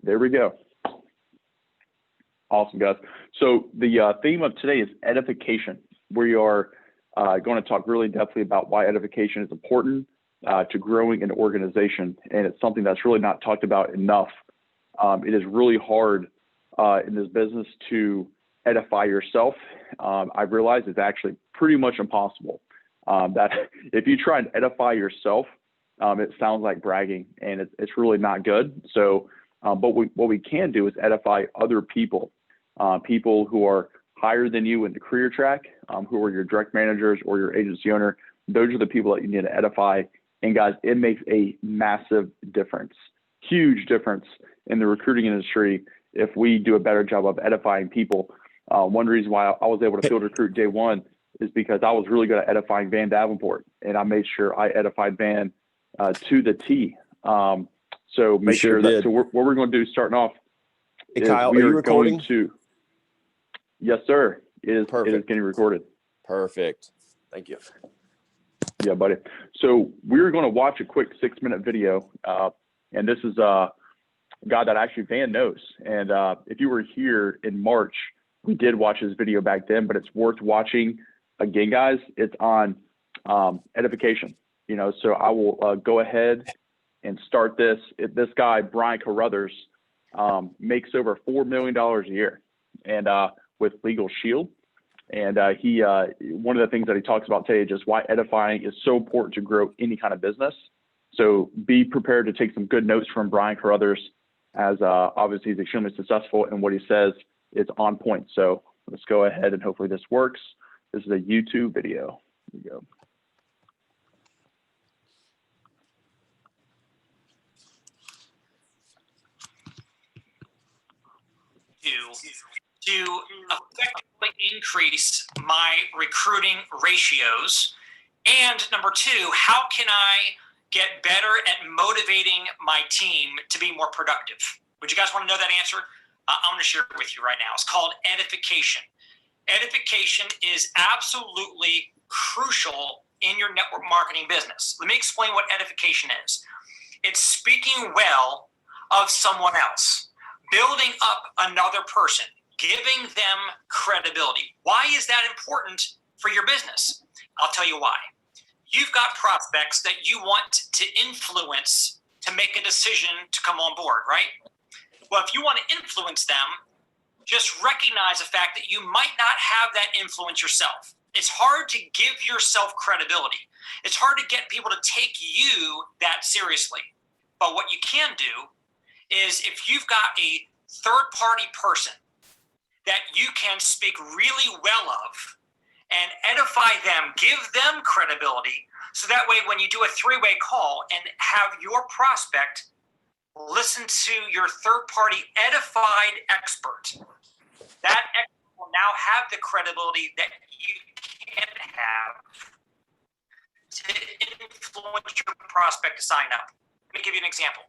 There we go. Awesome, guys. So the theme of today is edification. We are going to talk really in-depthly about why edification is important to growing an organization. And it's something that's really not talked about enough. It is really hard in this business to edify yourself. I've realized it's actually pretty much impossible. That if you try and edify yourself, it sounds like bragging, and it's really not good. So, but what we can do is edify other people, people who are higher than you in the career track, who are your direct managers or your agency owner. Those are the people that you need to edify. And guys, it makes a massive difference, huge difference in the recruiting industry if we do a better job of edifying people. One reason why I was able to field recruit day one is because I was really good at edifying Van Davenport, and I made sure I edified Van to the T. So make sure that. So what we're going to do starting off. Hey, Kyle, are you recording? Yes, sir. It is. Perfect. It is getting recorded. Perfect. Thank you. Yeah, buddy. So we're going to watch a quick 6-minute video, and this is a guy that actually Van knows. And if you were here in March, we did watch his video back then, but it's worth watching again, guys. It's on edification. So I will go ahead and start this. This guy, Brian Carruthers, makes over $4 million a year, and with Legal Shield. And he one of the things that he talks about today is just why edifying is so important to grow any kind of business. So be prepared to take some good notes from Brian Carruthers, as obviously he's extremely successful, and what he says is on point. So let's go ahead and hopefully this works. This is a YouTube video. Here we go. To effectively increase my recruiting ratios? And number two, how can I get better at motivating my team to be more productive? Would you guys want to know that answer? I'm going to share it with you right now. It's called edification. Edification is absolutely crucial in your network marketing business. Let me explain what edification is. It's speaking well of someone else, building up another person, giving them credibility. Why is that important for your business? I'll tell you why. You've got prospects that you want to influence to make a decision to come on board, right? Well, if you want to influence them, just recognize the fact that you might not have that influence yourself. It's hard to give yourself credibility. It's hard to get people to take you that seriously. But what you can do is if you've got a third-party person that you can speak really well of and edify them, give them credibility, so that way when you do a three-way call and have your prospect listen to your third-party edified expert, that expert will now have the credibility that you can't have to influence your prospect to sign up. Let me give you an example.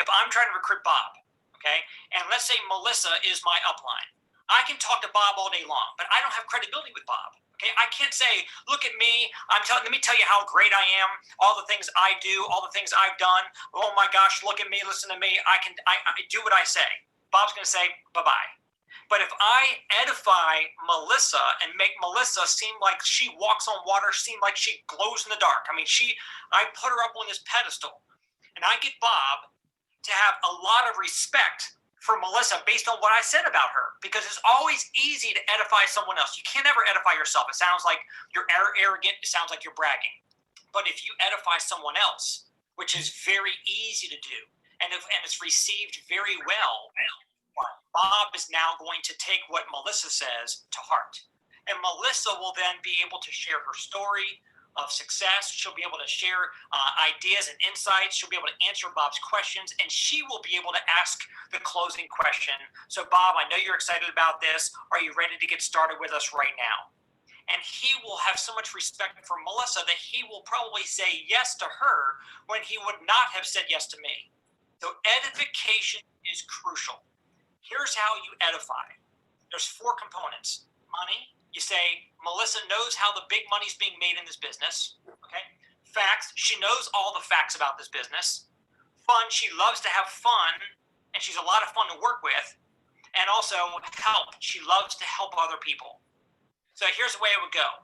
If I'm trying to recruit Bob, okay, and let's say Melissa is my upline, I can talk to Bob all day long, but I don't have credibility with Bob. Okay, I can't say, look at me. Let me tell you how great I am. All the things I do, all the things I've done. Oh my gosh, look at me, listen to me. I do what I say. Bob's going to say bye-bye. But if I edify Melissa and make Melissa seem like she walks on water, seem like she glows in the dark. I mean, I put her up on this pedestal, and I get Bob to have a lot of respect for Melissa based on what I said about her, because it's always easy to edify someone else. You can't ever edify yourself. It sounds like you're arrogant. It sounds like you're bragging. But if you edify someone else, which is very easy to do, and it's received very well, Bob is now going to take what Melissa says to heart. And Melissa will then be able to share her story of success. She'll be able to share ideas and insights. She'll be able to answer Bob's questions, and she will be able to ask the closing question. So, Bob, I know you're excited about this. Are you ready to get started with us right now? And he will have so much respect for Melissa that he will probably say yes to her when he would not have said yes to me. So edification is crucial. Here's how you edify. There's 4 components. Money. You say, Melissa knows how the big money's being made in this business. Okay. Facts. She knows all the facts about this business. Fun. She loves to have fun and she's a lot of fun to work with, and also help. She loves to help other people. So here's the way it would go.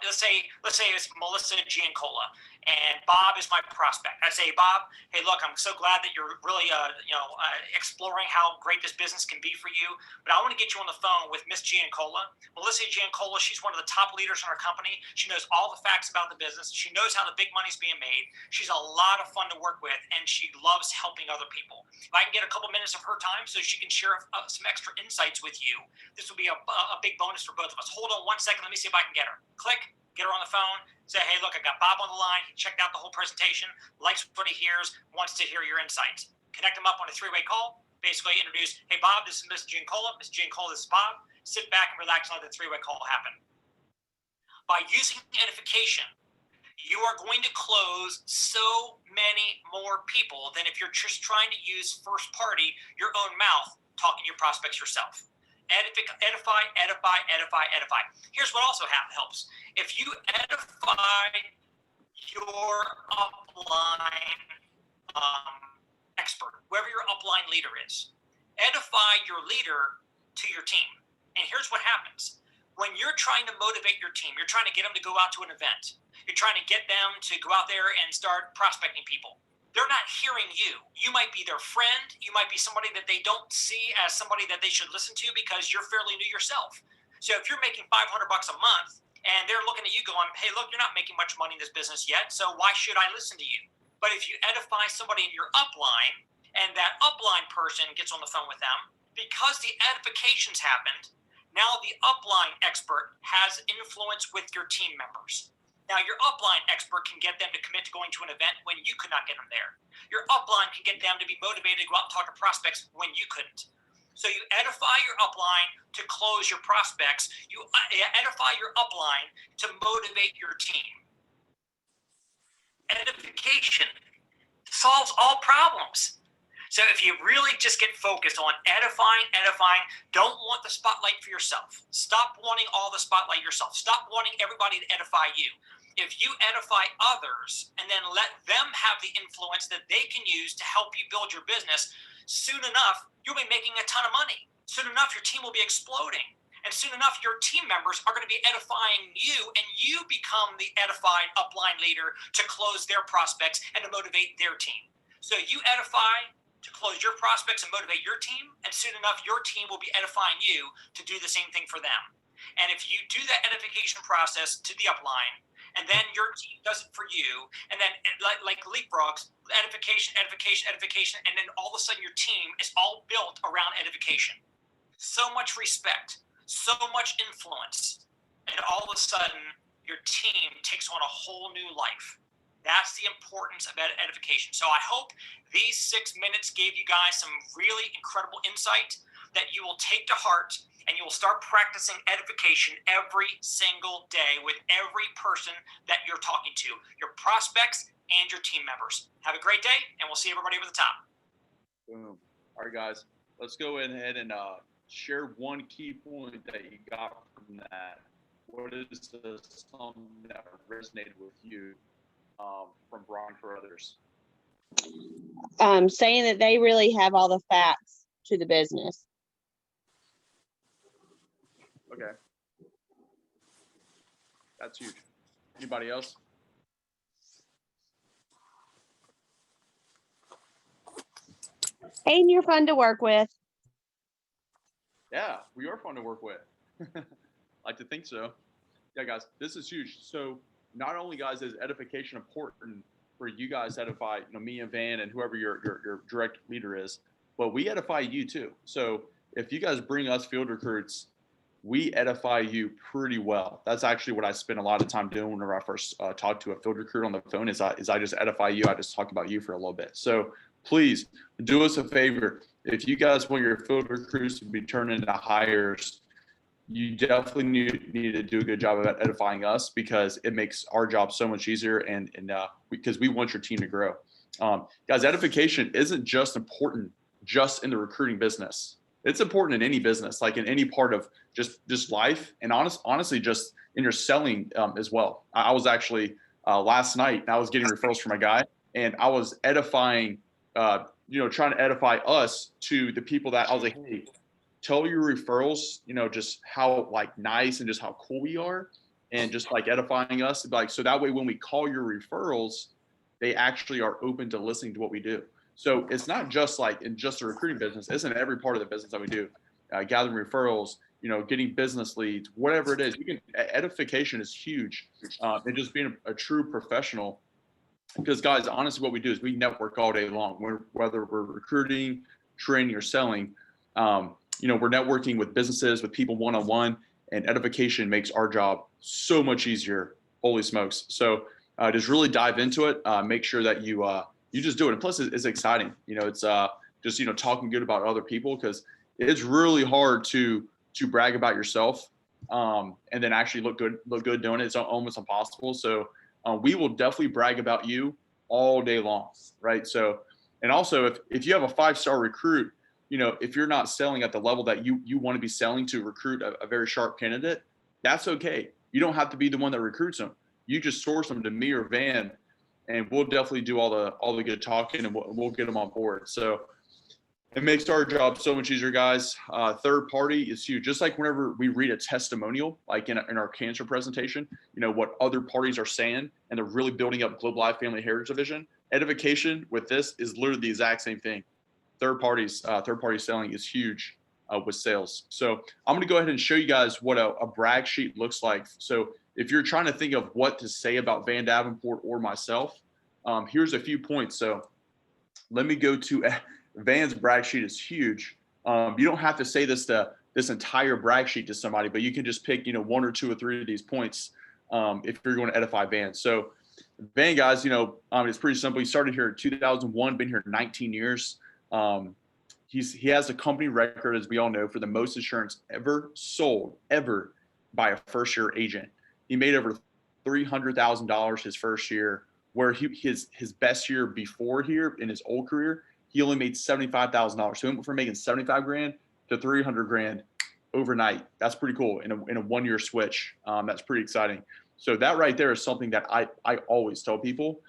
Let's say it's Melissa Giancola, and Bob is my prospect. I say, Bob, hey, look, I'm so glad that you're really, exploring how great this business can be for you. But I want to get you on the phone with Miss Giancola. Melissa Giancola, she's one of the top leaders in our company. She knows all the facts about the business. She knows how the big money's being made. She's a lot of fun to work with, and she loves helping other people. If I can get a couple minutes of her time so she can share some extra insights with you, this will be a big bonus for both of us. Hold on 1 second. Let me see if I can get her. Click, get her on the phone, say, hey, look, I got Bob on the line. He checked out the whole presentation, likes what he hears, wants to hear your insights. Connect him up on a three-way call. Basically introduce, hey, Bob, this is Miss Giancola. Miss Giancola, this is Bob. Sit back and relax and let the three-way call happen. By using Edification, you are going to close so many more people than if you're just trying to use first party, your own mouth, talking to your prospects yourself. Edify. Here's what also helps. If you edify your upline expert, whoever your upline leader is, edify your leader to your team. And here's what happens. When you're trying to motivate your team, you're trying to get them to go out to an event. You're trying to get them to go out there and start prospecting people. They're not hearing you. You might be their friend. You might be somebody that they don't see as somebody that they should listen to because you're fairly new yourself. So if you're making $500 a month and they're looking at you going, hey, look, you're not making much money in this business yet, so why should I listen to you? But if you edify somebody in your upline and that upline person gets on the phone with them, because the edification's happened, now the upline expert has influence with your team members. Now, your upline expert can get them to commit to going to an event when you could not get them there. Your upline can get them to be motivated to go out and talk to prospects when you couldn't. So you edify your upline to close your prospects. You edify your upline to motivate your team. Edification solves all problems. So if you really just get focused on edifying, don't want the spotlight for yourself. Stop wanting all the spotlight yourself. Stop wanting everybody to edify you. If you edify others and then let them have the influence that they can use to help you build your business, soon enough, you'll be making a ton of money. Soon enough, your team will be exploding. And soon enough, your team members are going to be edifying you, and you become the edified upline leader to close their prospects and to motivate their team. So you edify to close your prospects and motivate your team, and soon enough, your team will be edifying you to do the same thing for them. And if you do that edification process to the upline, and then your team does it for you, and then like leapfrogs, edification, and then all of a sudden your team is all built around edification. So much respect, so much influence, and all of a sudden your team takes on a whole new life. That's the importance of edification. So I hope these 6 minutes gave you guys some really incredible insight that you will take to heart, and you will start practicing edification every single day with every person that you're talking to, your prospects and your team members. Have a great day, and we'll see everybody over the top. Boom. All right, guys, let's go ahead and share one key point that you got from that. What is something that resonated with you from Brian for others? Saying that they really have all the facts to the business. Okay. That's huge. Anybody else? And you're fun to work with. Yeah, we are fun to work with. Like to think so. Yeah, guys, this is huge. So not only, guys, is edification important for you guys to edify, me and Van and whoever your direct leader is, but we edify you too. So if you guys bring us field recruits, we edify you pretty well. That's actually what I spend a lot of time doing whenever I first talk to a field recruit on the phone is I just edify you. I just talk about you for a little bit. So please do us a favor. If you guys want your field recruits to be turned into hires, you definitely need to do a good job of edifying us, because it makes our job so much easier, and because we want your team to grow. Guys, edification isn't just important just in the recruiting business. It's important in any business, like in any part of just life, and honestly, just in your selling as well. I was actually last night, I was getting referrals from a guy, and I was edifying trying to edify us to the people that I was like, hey, tell your referrals, just how like nice and just how cool we are, and just like edifying us. Like, so that way when we call your referrals, they actually are open to listening to what we do. So it's not just like in just the recruiting business. It's in every part of the business that we do. Gathering referrals, getting business leads, whatever it is. Edification is huge. And just being a true professional. Because guys, honestly, what we do is we network all day long. Whether we're recruiting, training, or selling, we're networking with businesses, with people one-on-one, and Edification makes our job so much easier. Holy smokes! So just really dive into it. Make sure that you just do it. And plus, it's exciting. It's just talking good about other people, because it's really hard to brag about yourself and then actually look good doing it. It's almost impossible. So we will definitely brag about you all day long, right? So, and also if you have a 5-star recruit, if you're not selling at the level that you want to be selling to recruit a very sharp candidate, that's okay. You don't have to be the one that recruits them. You just source them to me or Van, and we'll definitely do all the good talking, and we'll get them on board. So it makes our job so much easier, guys. Third party is huge. Just like whenever we read a testimonial, like in our cancer presentation, what other parties are saying, and they're really building up Global Life Family Heritage Division. Edification with this is literally the exact same thing. Third party selling is huge with sales. So I'm going to go ahead and show you guys what a brag sheet looks like. So if you're trying to think of what to say about Van Davenport or myself, here's a few points. So let me go to Van's brag sheet is huge. You don't have to say this entire brag sheet to somebody, but you can just pick, 1 or 2 or 3 of these points if you're going to edify Van. So Van, guys, it's pretty simple. He started here in 2001, been here 19 years. He has a company record, as we all know, for the most insurance ever sold by a first-year agent. He made over $300,000 his first year, where his best year before here in his old career, he only made $75,000. So he went from making 75 grand to 300 grand overnight. That's pretty cool in a 1-year switch. That's pretty exciting. So that right there is something that I always tell people.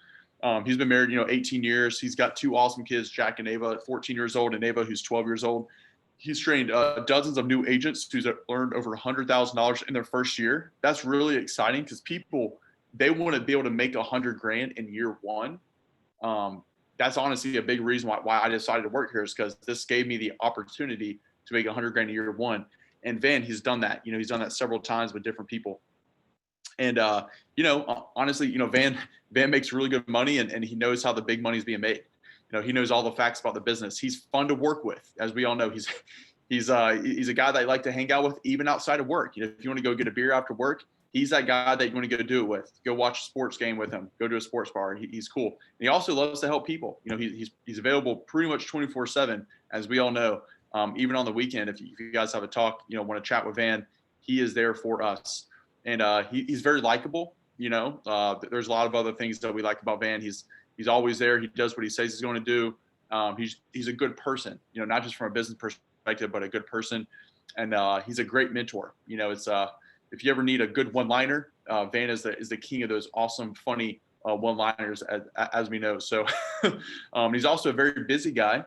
He's been married, 18 years. He's got 2 awesome kids, Jack and Ava, 14 years old, and Ava, who's 12 years old. He's trained dozens of new agents who's earned over $100,000 in their first year. That's really exciting, because people, they want to be able to make 100 grand in year 1. That's honestly a big reason why I decided to work here, is because this gave me the opportunity to make 100 grand in year 1. And Van, he's done that. He's done that several times with different people. And, honestly, Van makes really good money, and he knows how the big money is being made. He knows all the facts about the business. He's fun to work with. As we all know, he's a guy that I like to hang out with even outside of work. If you want to go get a beer after work, he's that guy that you want to go do it with. Go watch a sports game with him. Go to a sports bar. He's cool. And he also loves to help people. He's available pretty much 24/7, as we all know. Even on the weekend, if you guys have a talk, want to chat with Van, he is there for us. And he's very likable. There's a lot of other things that we like about Van. He's always there. He does what he says he's going to do. He's a good person, not just from a business perspective, but a good person. And he's a great mentor. It's if you ever need a good one-liner, Van is the king of those awesome, funny one-liners, as we know. So he's also a very busy guy,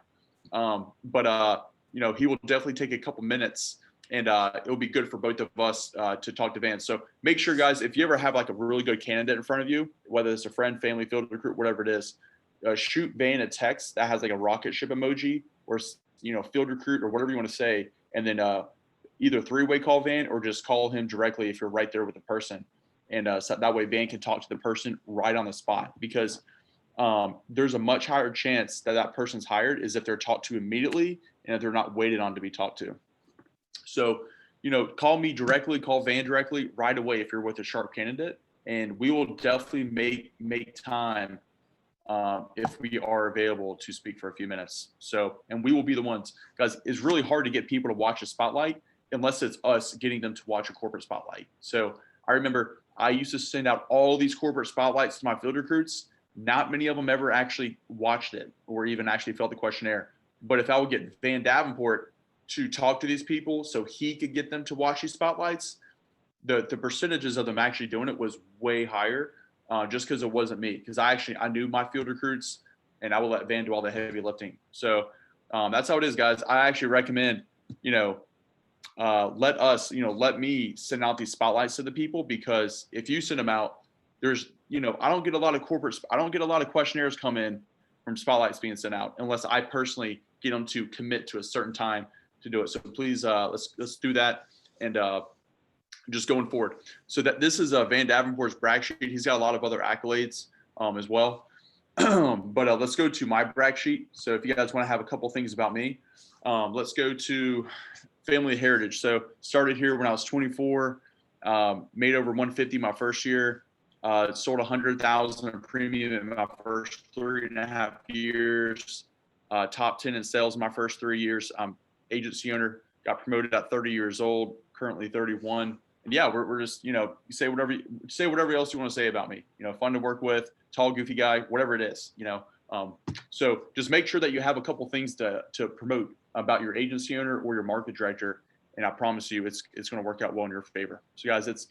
but he will definitely take a couple minutes, and it'll be good for both of us to talk to Van. So make sure, guys, if you ever have like a really good candidate in front of you, whether it's a friend, family, field recruit, whatever it is, shoot Van a text that has like a rocket ship emoji, or field recruit, or whatever you want to say, and then either 3-way call Van, or just call him directly if you're right there with the person. And so that way Van can talk to the person right on the spot, because there's a much higher chance that person's hired is if they're talked to immediately and if they're not waited on to be talked to. So, call me directly, call Van directly right away if you're with a sharp candidate, and we will definitely make time if we are available to speak for a few minutes. So, and we will be the ones, guys. It's really hard to get people to watch a spotlight unless it's us getting them to watch a corporate spotlight. So I remember I used to send out all these corporate spotlights to my field recruits. Not many of them ever actually watched it or even actually filled the questionnaire. But if I would get Van Davenport to talk to these people so he could get them to watch these spotlights, the percentages of them actually doing it was way higher, just because it wasn't me. Because I knew my field recruits, and I will let Van do all the heavy lifting. So that's how it is, guys. I actually recommend, let me send out these spotlights to the people, because if you send them out, there's, I don't get a lot of questionnaires come in from spotlights being sent out unless I personally get them to commit to a certain time to do it. So please, let's do that. And just going forward. So that this is Van Davenport's brag sheet. He's got a lot of other accolades as well. But let's go to my brag sheet. So if you guys want to have a couple things about me, let's go to family heritage. So started here when I was 24, made over 150 my first year, sold 100,000 in premium in my first 3.5 years, top 10 in sales in my first 3 years. I'm agency owner, got promoted at 30 years old, currently 31. And yeah, we're just, you say whatever else you want to say about me, fun to work with, tall, goofy guy, whatever it is, so just make sure that you have a couple things to promote about your agency owner or your market director. And I promise you, it's going to work out well in your favor. So guys, it's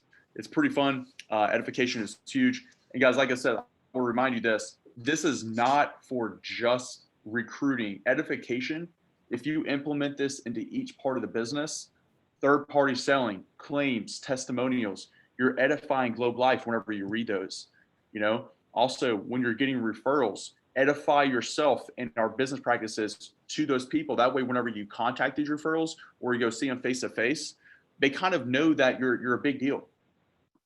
pretty fun. Edification is huge. And guys, like I said, I will remind you this is not for just recruiting. Edification, if you implement this into each part of the business, third-party selling, claims, testimonials, you're edifying Globe Life whenever you read those. Also, when you're getting referrals, edify yourself and our business practices to those people. That way, whenever you contact these referrals or you go see them face to face, they kind of know that you're a big deal,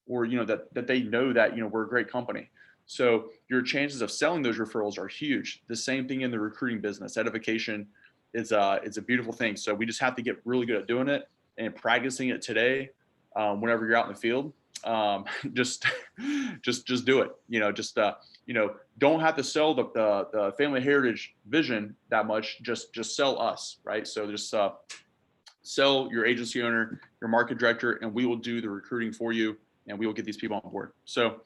or that they know that we're a great company. So your chances of selling those referrals are huge. The same thing in the recruiting business. Edification is a beautiful thing. So we just have to get really good at doing it and practicing it today. Whenever you're out in the field, just do it. Don't have to sell the family heritage vision that much. Just sell us, right? So just sell your agency owner, your market director, and we will do the recruiting for you, and we will get these people on board. So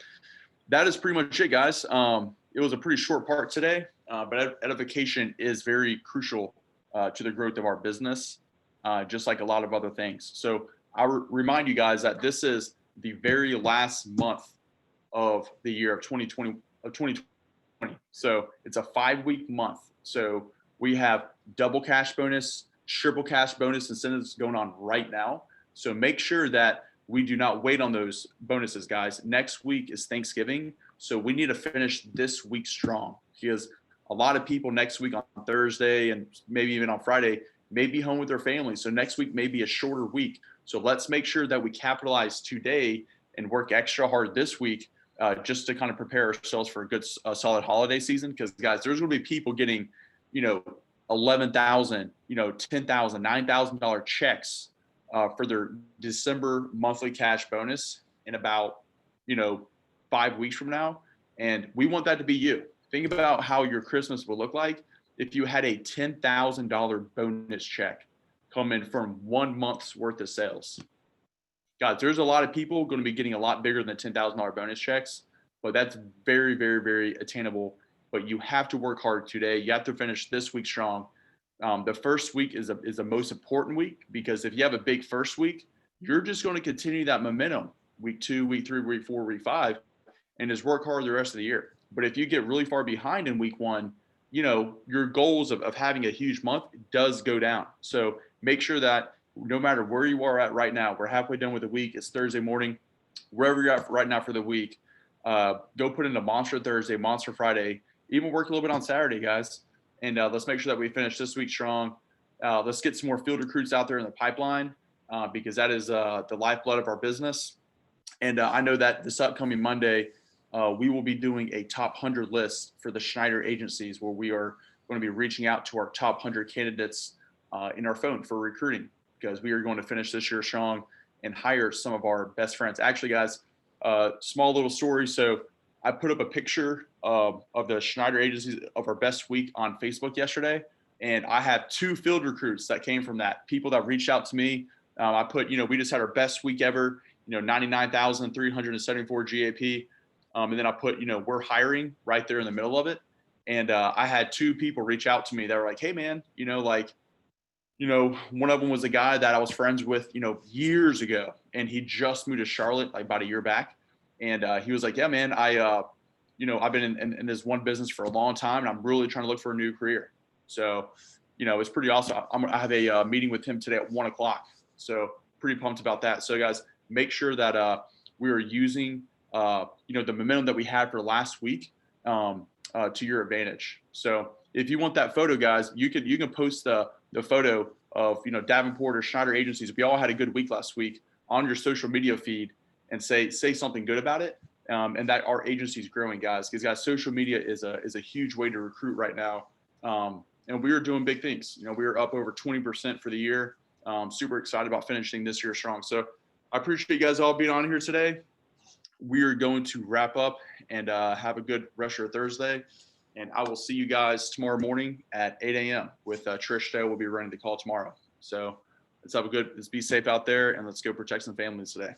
that is pretty much it, guys. It was a pretty short part today, but edification is very crucial to the growth of our business, just like a lot of other things. So I remind you guys that this is the very last month of the year of 2020. So it's a 5-week month. So we have double cash bonus, triple cash bonus incentives going on right now. So make sure that we do not wait on those bonuses, guys. Next week is Thanksgiving. So we need to finish this week strong, because a lot of people next week on Thursday and maybe even on Friday may be home with their family. So next week may be a shorter week. So let's make sure that we capitalize today and work extra hard this week, just to kind of prepare ourselves for a good, solid holiday season. Because guys, there's going to be people getting, $11,000, $10,000, $9,000 checks for their December monthly cash bonus in about, 5 weeks from now. And we want that to be you. Think about how your Christmas will look like if you had a $10,000 bonus check come in from 1 month's worth of sales. Guys, there's a lot of people going to be getting a lot bigger than $10,000 bonus checks, but that's very, very, very attainable. But you have to work hard today. You have to finish this week strong. The first week is the most important week, because if you have a big first week, you're just going to continue that momentum week 2, week 3, week 4, week 5, and just work hard the rest of the year. But if you get really far behind in week 1, your goals of having a huge month does go down. So make sure that no matter where you are at right now, we're halfway done with the week. It's Thursday morning, wherever you're at right now for the week, go put in a monster Thursday, monster Friday, even work a little bit on Saturday, guys. And let's make sure that we finish this week strong. Let's get some more field recruits out there in the pipeline, because that is the lifeblood of our business. And I know that this upcoming Monday, we will be doing a top 100 list for the Schneider agencies, where we are going to be reaching out to our top 100 candidates in our phone for recruiting, because we are going to finish this year strong and hire some of our best friends. Actually, guys, small little story. So I put up a picture of the Schneider agencies of our best week on Facebook yesterday, and I have 2 field recruits that came from that. People that reached out to me. I put, we just had our best week ever, 99,374 GAP. And then I put, we're hiring right there in the middle of it. And I had 2 people reach out to me that were like, hey man, one of them was a guy that I was friends with, years ago, and he just moved to Charlotte like about a year back. And he was like, yeah, man, I I've been in this one business for a long time, and I'm really trying to look for a new career. So, it's pretty awesome. I have a meeting with him today at 1:00. So pretty pumped about that. So guys, make sure that we are using, the momentum that we had for last week to your advantage. So if you want that photo, guys, you can post the photo of, Davenport or Schneider agencies. We all had a good week last week on your social media feed and say something good about it. And that our agency is growing, guys, because social media is a huge way to recruit right now. And we are doing big things. We are up over 20% for the year. Super excited about finishing this year strong. So I appreciate you guys all being on here today. We are going to wrap up and have a good rest of your Thursday. And I will see you guys tomorrow morning at 8 a.m. with Trish Day. We'll be running the call tomorrow. So let's be safe out there, and let's go protect some families today.